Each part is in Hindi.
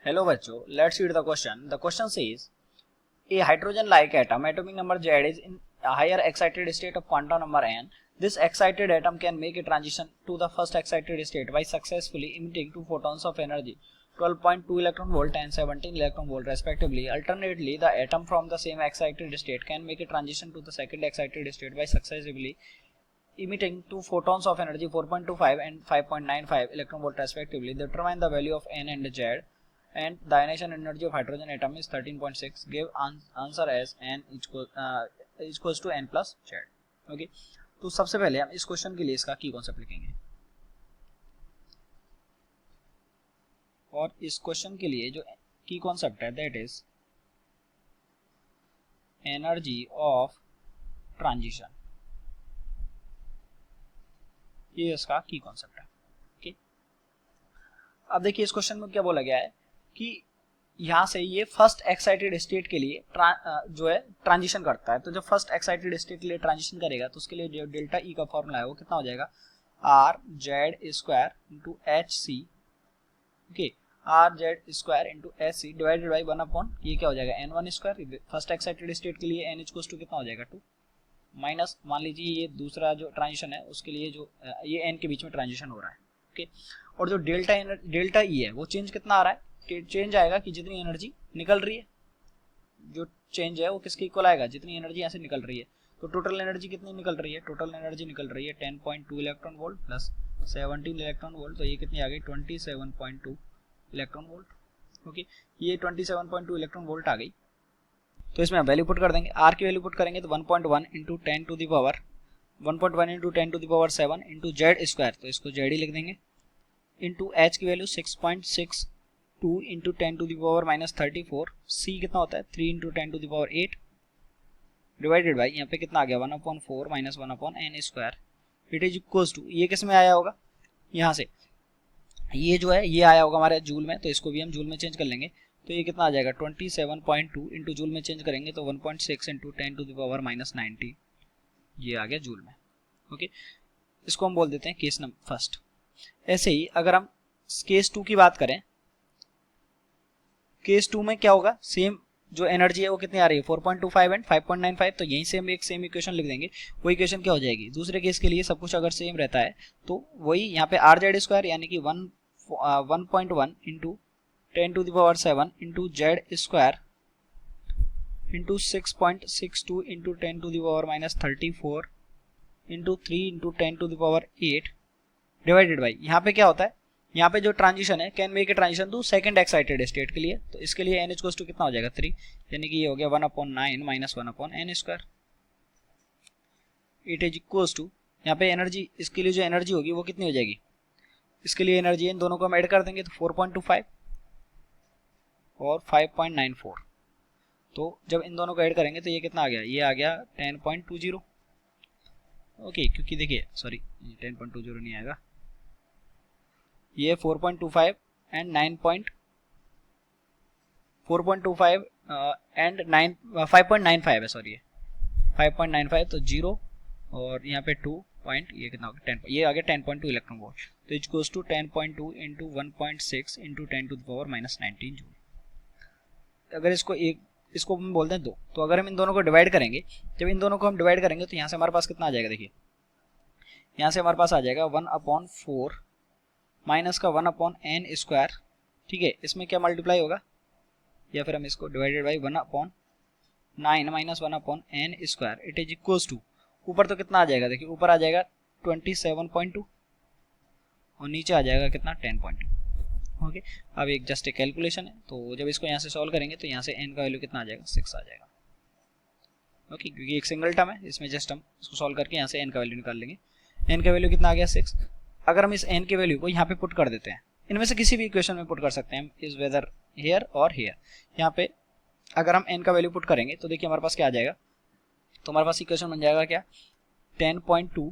Hello बच्चों, let's read the question. The question says a hydrogen-like atom, atomic number Z, is in a higher excited state of quantum number n. This excited atom can make a transition to the first excited state by successfully emitting two photons of energy 12.2 electron volt and 17 electron volt respectively. Alternately, the atom from the same excited state can make a transition to the second excited state by successively emitting two photons of energy 4.25 and 5.95 electron volt respectively. Determine the value of n and z, and the ionization energy of hydrogen atom is 13.6. Give answer as n equals to n plus z. Okay, तो सबसे पहले हम इस क्वेश्चन के लिए इसका की कॉन्सेप्ट लिखेंगे, और इस क्वेश्चन के लिए जो की कॉन्सेप्ट है that is energy of transition, ये इसका की कॉन्सेप्ट है. ओके, अब देखिए इस क्वेश्चन में क्या बोला गया है कि यहाँ से ये फर्स्ट एक्साइटेड स्टेट के लिए जो है ट्रांजिशन करता है. तो जब फर्स्ट एक्साइटेड स्टेट के लिए ट्रांजिशन करेगा तो उसके लिए जो डेल्टा ई का फॉर्मूला है वो कितना हो जाएगा, R Z square into H C. Okay, R Z square into H C divided by 1/, ये क्या हो जाएगा N one square. First excited state के लिए एन इक्वल्स टू कितना हो जाएगा 2 माइनस, मान लीजिए ये दूसरा जो ट्रांजिशन है उसके लिए जो ये एन के बीच में ट्रांजिशन हो रहा है. ओके, और जो डेल्टा ई है वो चेंज कितना आ रहा है, चेंज आएगा कि जितनी एनर्जी निकल रही है, जो चेंज है वो किसके इक्वल आएगा, जितनी एनर्जी यहाँ से निकल रही है. तो टोटल एनर्जी कितनी निकल रही है, टोटल एनर्जी निकल रही है 10.2 electron volt plus 17 electron volt. तो ये कितनी आ गई 27.2 इलेक्ट्रॉन वोल्ट. ओके, ये 27.2 इलेक्ट्रॉन वोल्ट आ गई. तो इसमें हम वैल्यू पुट कर देंगे, आर की वैल्यू पुट करेंगे तो 1.1 into 10 to the power 1.1 into 10 to the power 7 into Z square, तो इसको जेड ही लिख देंगे, इंटू एच की value 6.62 into 10 to the power minus 34. C कितना होता है 3 into 10 to the power 8 divided by यहाँ पे कितना आ गया 1/4 minus 1/n square. It is equals to, ये किस में आया होगा, यहाँ से ये जो है ये आया होगा हमारे जूल में, तो इसको भी हम जूल में चेंज कर लेंगे. तो ये कितना आ जाएगा 27.2 इंटू जूल में चेंज करेंगे तो 1.6 into 10 to the power minus 90, ये आ गया जूल में. ओके, इसको हम बोल देते हैं केस नंबर फर्स्ट. ऐसे ही अगर हम केस 2 की बात करें, केस 2 में क्या होगा, सेम जो एनर्जी है वो कितनी आ रही है 4.25 एंड 5.95. तो यहीं से हम एक सेम इक्वेशन लिख देंगे. वो इक्वेशन क्या हो जाएगी, दूसरे केस के लिए सब कुछ अगर सेम रहता है तो वही यहाँ पे आर जेड स्क्वायर यानी कि 1.1 into 10 to the power 7 into Z square into 6.62 into 10 to the power minus 34 into 3 into 10 to the power 8 divided by, यहाँ पे क्या होता है, यहाँ पे जो ट्रांजिशन है can make a transition to second excited state के लिए. तो इसके लिए एन इक्वल्स टू कितना हो जाएगा 3, यानी कि ये हो गया 1/9 minus 1/n square. It is equals to, यहाँ पे एनर्जी, इसके लिए जो एनर्जी होगी वो कितनी हो जाएगी, इसके लिए एनर्जी इन दोनों को हम ऐड कर देंगे तो 4.25 और 5.94. तो जब इन दोनों को ऐड करेंगे तो ये कितना आ गया, ये आ गया 10.20. ओके, क्योंकि देखिए सॉरी 10.20 नहीं आएगा, ये 4.25 एंड 4.25 एंड 5.95 है, सॉरी 5.95. तो 0 और यहाँ पे 2 पॉइंट, ये कितना होगा 10, ये आ गया 10.2 इलेक्ट्रॉन वोल्ट. तो it goes to 10.2 into 1.6 into 10 to the power minus 19 joule. अगर इसको हम बोलते हैं 2, तो अगर हम इन दोनों को डिवाइड करेंगे, जब इन दोनों को हम डिवाइड करेंगे तो यहाँ से हमारे पास कितना आ जाएगा, देखिए यहाँ से हमारे पास आ जाएगा 1/4 माइनस का 1/n स्क्वायर. ठीक है, इसमें क्या मल्टीप्लाई होगा, या फिर हम इसको divided by 1/9 minus 1/n square. It is equals to, ऊपर तो कितना आ जाएगा, देखिए ऊपर आ जाएगा 27.2 और नीचे आ जाएगा कितना 10.2. ओके, अब एक जस्ट एक कैलकुलेशन है, तो जब इसको यहाँ से सॉल्व करेंगे तो यहाँ से n का वैल्यू कितना आ जाएगा 6 आ जाएगा. ओके, क्योंकि एक सिंगल टर्म है, इसमें जस्ट हम इसको सॉल्व करके यहाँ से n का वैल्यू निकाल लेंगे. n का वैल्यू कितना आ गया 6. अगर हम इस n के वैल्यू को यहाँ पे पुट कर देते हैं, इनमें से किसी भी इक्वेशन में पुट कर सकते हैं, इज वेदर हेयर और हेयर. यहाँ पे अगर हम n का वैल्यू पुट करेंगे तो देखिए हमारे पास क्या आ जाएगा, तो हमारे पास इक्वेशन बन जाएगा क्या 10.2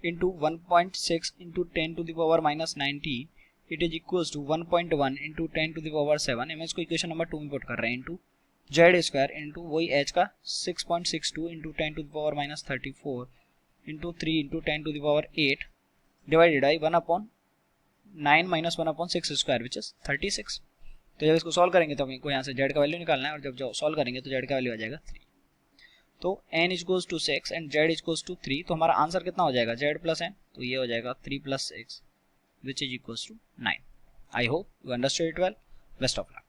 into 1.6 into 10 to the power minus 19. It is equals to 1.1 into 10 to the power 7. हम इसको इक्वेशन नंबर 2 में पुट कर रहे हैं, इंटू जेड स्क्वायर इंटू वही एच का 6.62 into 10 to the power minus 34 into 3 into 10 to the power 8 divided by 1/9 minus 1/6 square which is 36. तो जब इसको सॉल्व करेंगे तो हमको यहाँ से z का वैल्यू निकालना है, और जब जो सॉल्व करेंगे तो z का वैल्यू आ जाएगा 3। तो n equals to 6 and z equals to 3, तो हमारा आंसर कितना हो जाएगा, z प्लस n, तो ये हो जाएगा 3 + 6 which is equals to 9। I hope you understood it well. Best of luck.